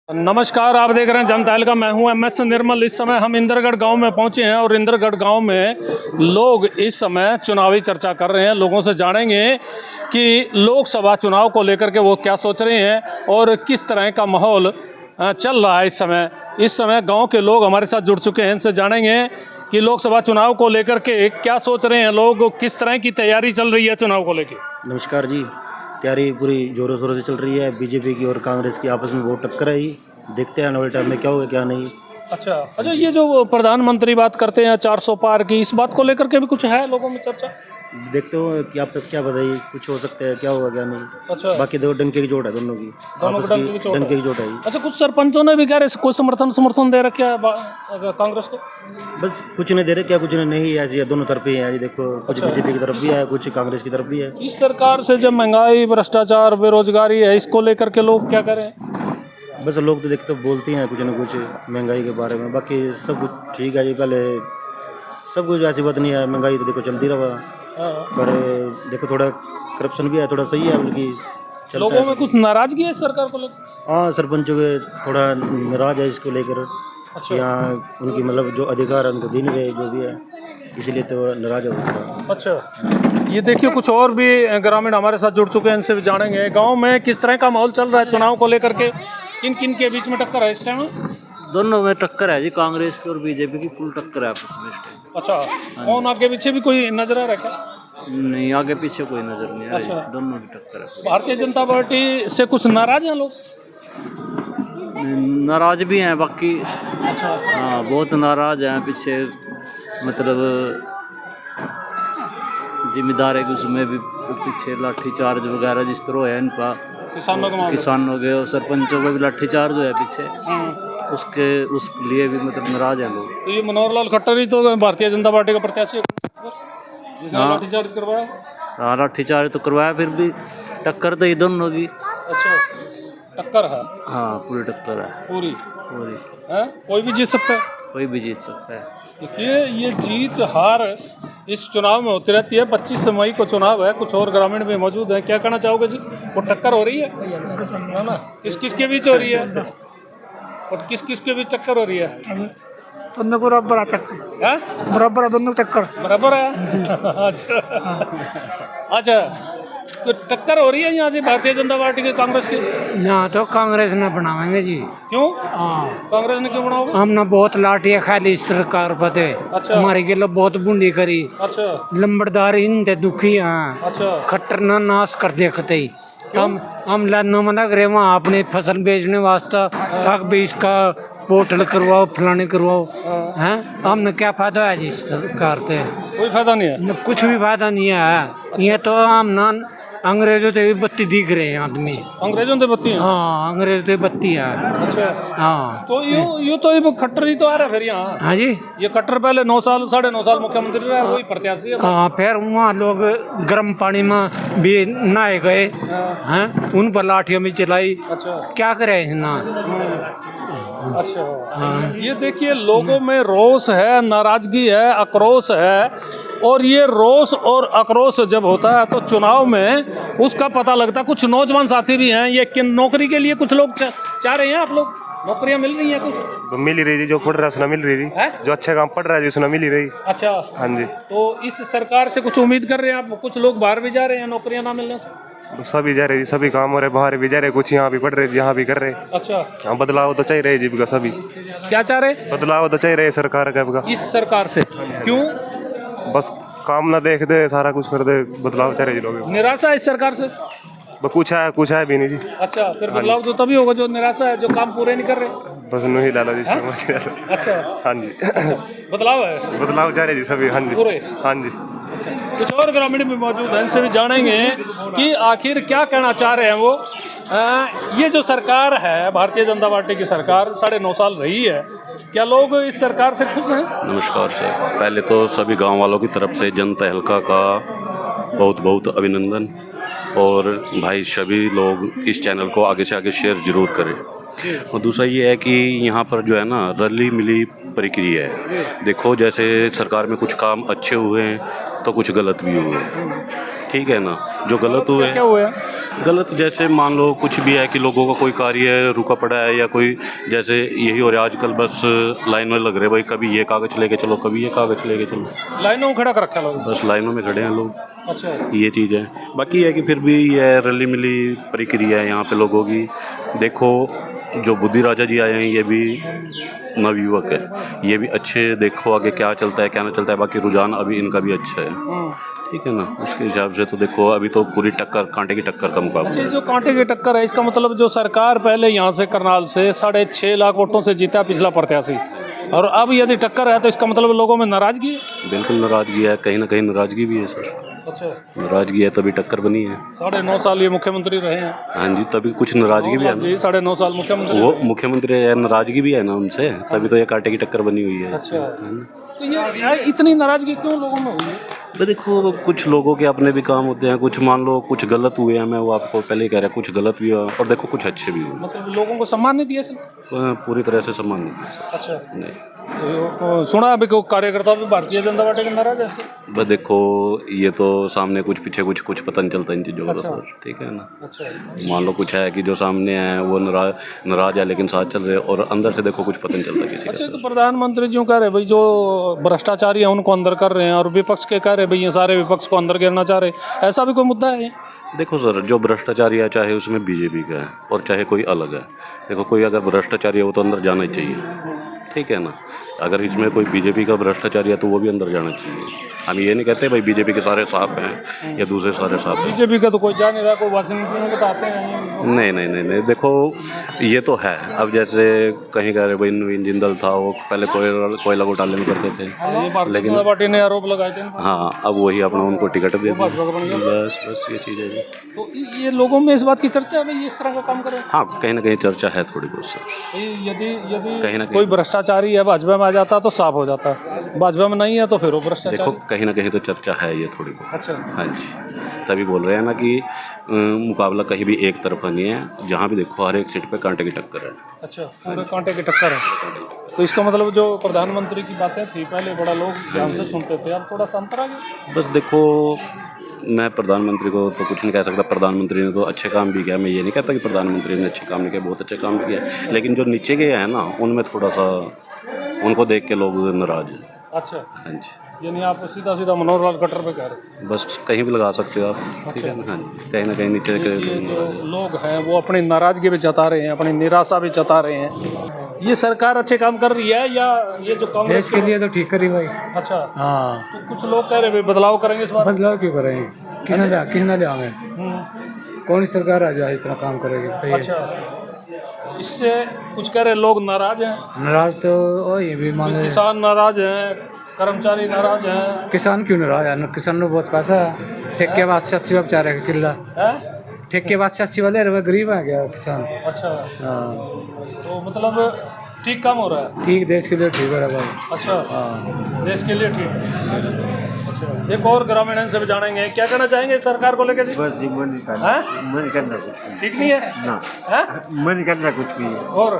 नमस्कार, आप देख रहे हैं जनता तहलका। मैं हूं MS निर्मल। इस समय हम इंद्रगढ़ गांव में पहुंचे हैं और इंद्रगढ़ गांव में लोग इस समय चुनावी चर्चा कर रहे हैं। लोगों से जानेंगे कि लोकसभा चुनाव को लेकर के वो क्या सोच रहे हैं और किस तरह का माहौल चल रहा है इस समय गांव के लोग हमारे साथ जुड़ चुके हैं। इनसे जानेंगे कि लोकसभा चुनाव को लेकर के क्या सोच रहे हैं लोग, किस तरह की तैयारी चल रही है चुनाव को लेकर। नमस्कार जी, तैयारी पूरी जोरों शोरों से चल रही है। बीजेपी की और कांग्रेस की आपस में बहुत टक्कर है। देखते हैं आने वाले टाइम में क्या होगा क्या नहीं। अच्छा, ये जो प्रधानमंत्री बात करते हैं 400 पार की, इस बात को लेकर के भी कुछ है लोगों में चर्चा। देखते हो कि आप क्या बताइए, कुछ हो सकता है, क्या होगा क्या नहीं। अच्छा, बाकी दो डंके की जोड़ है दोनों की, आपस की डंके की जोड़ है। अच्छा, कुछ सरपंचों ने भी कह रहे कोई समर्थन दे रखा है कांग्रेस को। बस कुछ नहीं दे रहे, क्या कुछ नहीं है, ऐसी है दोनों तरफ ही है जी। देखो कुछ बीजेपी की तरफ भी है, कुछ कांग्रेस की तरफ भी है। इस सरकार से जब महंगाई, भ्रष्टाचार, बेरोजगारी है, इसको लेकर के लोग क्या करें। बस लोग तो देखते बोलते हैं कुछ न कुछ महंगाई के बारे में। बाकी सब कुछ ठीक है जी। पहले सब कुछ ऐसी बात नहीं है, महंगाई तो देखो चलती रहा, पर देखो थोड़ा करप्शन भी है, थोड़ा सही है बल्कि लोगों में कुछ नाराजगी है सरकार को लेकर। हाँ, सरपंचों के थोड़ा नाराज है इसको लेकर। अच्छा, यहाँ उनकी मतलब जो अधिकार है उनको दे नहीं रहे, जो भी है, इसलिए तो नाराज है वो थोड़ा। अच्छा, ये देखिए कुछ और भी ग्रामीण हमारे साथ जुड़ चुके हैं, इनसे भी जानेंगे गांव में किस तरह का माहौल चल रहा है चुनाव को लेकर के। किन किन के बीच में टक्कर है इस टाइम। दोनों में टक्कर है जी, कांग्रेस की और बीजेपी की फुल टक्कर है आपस में इस टाइम। अच्छा, कौन आगे पीछे भी कोई नजर आ रहा है क्या। नहीं, आगे पीछे कोई नजर नहीं आ रही। अच्छा। दोनों की टक्कर है। भारतीय जनता पार्टी से कुछ नाराज हैं लोग। नाराज भी हैं बाकी। अच्छा, हाँ, बहुत नाराज हैं पीछे, मतलब जिम्मेदार है कि उसमें भी पीछे लाठीचार्ज वगैरह जिस तरह है इनका किसानों के और सरपंचों का भी लाठीचार्ज है पीछे, उसके लिए भी मतलब नाराज हैं लोग। तो ये मनोहर लाल खट्टर ही तो भारतीय जनता पार्टी का प्रत्याशी है जिसने हाँ। लाठीचार्ज करवाया। हाँ, लाठीचार्ज तो करवाया, फिर भी टक्कर तो ये दोनों की। अच्छा, टक्कर है। हाँ, पूरी टक्कर है, पूरी पूरी। है, कोई भी जीत सकता है। कोई भी जीत सकता है। देखिए, ये जीत हार इस चुनाव में होती रहती है। 25 मई को चुनाव है। कुछ और ग्रामीण भी मौजूद हैं, क्या कहना चाहोगे जी। वो टक्कर हो रही है ना, किस के बीच हो रही है और किस के बीच टक्कर हो रही है। दोनों बराबर है, बराबर है दोनों टक्कर बराबर है। अच्छा, तो टक्कर हो रही है यहाँ से भारतीय जनता पार्टी की कांग्रेस की। ना तो कांग्रेस ना बनावेंगे जी। क्यों। हाँ, कांग्रेस ने क्यों बनाओगे। हम ना बहुत लाठियाँ खाली इस सरकार पते। अच्छा। हमारे के लिए बहुत बूंदी करी। अच्छा, लंबड़दार इन दुखी हैं। अच्छा, खट्टर ना नाश कर देखते ही हम लानो मना करे वहाँ अपने फसल बेचने वास्ते आग बीज का पोर्टल करवाओ, फलाने करवाओ। हैं, हमने क्या फायदा है जी सरकार से। कोई फायदा नहीं है। कुछ भी फायदा नहीं है। ये तो हम ना अंग्रेजों से भी बत्ती दिख रहे हैं आदमी। अंग्रेजों से बत्ती है। हाँ, अंग्रेजों से बत्ती है। अच्छा, हाँ, तो यूँ तो ये खट्टर ही तो आ रहा है फिर यहाँ। हाँ जी। ये खट्टर पहले 9 साल 9.5 साल मुख्यमंत्री रहा, वही प्रत्याशी है। हाँ, फिर वहाँ लोग गर्म पानी में भी नहाए गए हैं, उन पर लाठियाँ भी चलाई। अच्छा, क्या करे ना। अच्छा, ये देखिए लोगों में रोष है, नाराजगी है, आक्रोश है। और ये रोष और आक्रोश जब होता है तो चुनाव में उसका पता लगता है। कुछ नौजवान साथी भी हैं, ये किन नौकरी के लिए कुछ लोग चाह रहे हैं। आप लोग नौकरियां मिल रही हैं कुछ। तो मिल ही रही थी, जो पढ़ रहा है उसने मिल रही थी है? जो अच्छे काम पढ़ रहा है उसने मिल ही रही। अच्छा, हाँ जी। तो इस सरकार से कुछ उम्मीद कर रहे हैं आप। कुछ लोग बाहर भी जा रहे हैं नौकरियां ना मिलने से। तो सभी जा रहे, सभी काम हो रहे, बाहर भी जा रहे, कुछ यहाँ भी पढ़ रहे, यहाँ भी कर रहे। अच्छा, हाँ, बदलाव तो चाहिए रहे जीविका, सभी क्या चाह रहे बदलाव तो चाहिए रहे सरकार का। इस सरकार से। क्यों। बस काम ना देख दे, सारा कुछ कर दे, बदलाव चाहिए जी लोग। निराशा है इस सरकार से। कुछ है भी नहीं जी। अच्छा, फिर बदलाव तो तभी होगा जो निराशा है, जो काम पूरे नहीं कर रहे। बस नहीं लाला जी समझ। अच्छा, हाँ जी। बदलाव है, बदलाव चाहिए जी सभी। हाँ जी पूरे। हाँ जी। कुछ और ग्रामीण भी मौजूद हैं, इनसे भी जानेंगे कि आखिर क्या कहना चाह रहे हैं वो। ये जो सरकार है भारतीय जनता पार्टी की सरकार 9.5 साल रही है, क्या लोग इस सरकार से खुश हैं। नमस्कार सर, पहले तो सभी गांव वालों की तरफ से जनता तहलका का बहुत बहुत अभिनंदन। और भाई सभी लोग इस चैनल को आगे से आगे शेयर जरूर करें। और दूसरा ये है कि यहाँ पर जो है ना रली मिली प्रक्रिया है। देखो जैसे सरकार में कुछ काम अच्छे हुए हैं तो कुछ गलत भी हुए हैं, ठीक है ना। जो गलत हुए क्या हुआ? गलत जैसे मान लो कुछ भी है कि लोगों का कोई कार्य रुका पड़ा है, या कोई जैसे यही हो रहा है आजकल, बस लाइन में लग रहे भाई, कभी ये कागज़ लेके चलो, कभी ये कागज़ लेके चलो, लाइनों में खड़ा कर रखा लोग। बस लाइनों में खड़े हैं लोग। अच्छा, ये चीज़ है। बाकी है कि फिर भी ये रली मिली प्रक्रिया है यहाँ पे लोगों की। देखो जो बुद्धि राजा जी आए हैं ये भी नवयुवक है, ये भी अच्छे, देखो आगे क्या चलता है क्या नहीं चलता है। बाकी रुझान अभी इनका भी अच्छा है, ठीक है ना। उसके हिसाब से तो देखो अभी तो पूरी टक्कर, कांटे की टक्कर का मुकाबला अच्छा, है। जो कांटे की टक्कर है इसका मतलब जो सरकार पहले यहाँ से करनाल से 6.5 लाख वोटों से जीता पिछला प्रत्याशी, और अब यदि टक्कर है तो इसका मतलब लोगों में नाराजगी है। बिल्कुल नाराजगी है, कहीं ना कहीं नाराजगी भी है सर। अच्छा, नाराजगी है तभी टक्कर बनी है। 9.5 साल ये मुख्यमंत्री रहे हैं। हाँ जी, तभी कुछ नाराजगी भी है ना। 9.5 साल मुख्यमंत्री वो मुख्यमंत्री है, नाराजगी भी है ना उनसे, तभी तो ये कांटे की टक्कर बनी हुई है। अच्छा, तो ये इतनी नाराजगी क्यों लोगों में हुई है? तो देखो कुछ लोगों के अपने भी काम होते हैं, कुछ मान लो कुछ गलत हुए हैं, मैं वो आपको पहले ही कह रहा, कुछ गलत भी हुआ और देखो कुछ अच्छे भी हुए। मतलब लोगों को सम्मान नहीं दिया सर? पूरी तरह से सम्मान नहीं दिया सर। अच्छा, नहीं, तो सुना अभी को कार्यकर्ता भी भारतीय जनता पार्टी के नाराज है सर? बस देखो ये तो सामने कुछ पीछे कुछ पता नहीं चलता इन चीज़ों का तो सर, ठीक है ना। अच्छा, मान लो कुछ है कि जो सामने है वो नाराज है लेकिन साथ चल रहे, और अंदर से देखो कुछ पता नहीं चलता किसी का अच्छा। सर। तो प्रधानमंत्री जी कह रहे भाई जो भ्रष्टाचारी है उनको अंदर कर रहे हैं, और विपक्ष के कह रहे भाई ये सारे विपक्ष को अंदर गिरना चाह रहे, ऐसा भी कोई मुद्दा है? देखो सर, जो भ्रष्टाचारी है चाहे उसमें बीजेपी का है और चाहे कोई अलग है, देखो कोई अगर भ्रष्टाचारी है वो तो अंदर जाना ही चाहिए, ठीक है ना। अगर इसमें कोई बीजेपी का भ्रष्टाचारी है तो वो भी अंदर जाना चाहिए। हम ये नहीं कहते भाई बीजेपी के सारे साफ हैं या दूसरे सारे साफ हैं। बीजेपी का तो कोई जा नहीं रहा, कोई वॉशिंग मशीन में बताते हैं। नहीं, देखो ये तो है। अब जैसे कहीं कह रहे भाई नवीन जिंदल था, वो पहले कोयला घोटाले में करते थे, लेकिन जनता पार्टी ने आरोप लगाए थे। हाँ अब वही अपना उनको टिकट दे दिया, बस ये चीज़ है। तो ये लोगों में इस बात की चर्चा है भाई इस तरह का काम करें? हाँ कहीं ना कहीं चर्चा है थोड़ी बहुत सर। यदि कहीं ना कोई भ्रष्टाचारी है भाजपा में आ जाता तो साफ हो जाता, भाजपा में नहीं है तो फिर वो देखो भ्रष्टाचारी। कहीं ना कहीं तो चर्चा है ये थोड़ी बहुत। अच्छा, हाँ जी, तभी बोल रहे हैं ना कि मुकाबला कहीं भी एक तरफा नहीं है, जहाँ भी देखो हर एक सीट पे कांटे की टक्कर है। अच्छा, पूरे कांटे की टक्कर है। तो इसका मतलब जो प्रधानमंत्री की बातें थी पहले बड़ा लोग ध्यान से सुनते थे, अब थोड़ा सा अंतर आ गया। बस देखो मैं प्रधानमंत्री को तो कुछ नहीं कह सकता, प्रधानमंत्री ने तो अच्छे काम भी किया, मैं ये नहीं कहता कि प्रधानमंत्री ने अच्छे काम नहीं किया, बहुत अच्छे काम किया, लेकिन जो नीचे के हैं ना उनमें थोड़ा सा उनको देख के लोग नाराज हैं। अच्छा, हाँ जी, यानी आप सीधा मनोहर लाल खट्टर पे कह रहे हैं? बस कहीं भी लगा सकते हो आप, ठीक है ना। हाँ जी, कहीं ना कहीं नीचे के ये जो लोग हैं वो अपनी नाराजगी भी जता रहे हैं, अपनी निराशा भी जता रहे हैं। ये सरकार अच्छे काम कर रही है या ये जो कांग्रेस देश के लिए तो ठीक करी भाई। अच्छा, हाँ, तो कुछ लोग कह रहे भाई बदलाव करेंगे इस बार। बदलाव क्यों करेंगे? किसने ले आवे? कौन सी सरकार आ जाए इतना काम करेगी बताइए? अच्छा, इससे कुछ कह रहे लोग नाराज हैं। नाराज तो वही भी मान किसान नाराज हैं, कर्मचारी नाराज हैं। किसान क्यों नाराज है? किसान ने बहुत पैसा है, ठेके बाद सस्ती बेचारे का किला, ठेके बाद सस्ती वाले रहे, गरीब है क्या किसान? अच्छा, हाँ, तो मतलब ठीक काम हो रहा है। ठीक, देश के लिए ठीक है भाई। अच्छा, हाँ, देश के लिए ठीक। अच्छा, एक और ग्रामीण से भी जानेंगे, क्या कहना चाहेंगे सरकार को लेकर? बस जी मन करना, हैं? मन करना कुछ नहीं। ठीक नहीं है ना हैं? मन करना कुछ नहीं है। और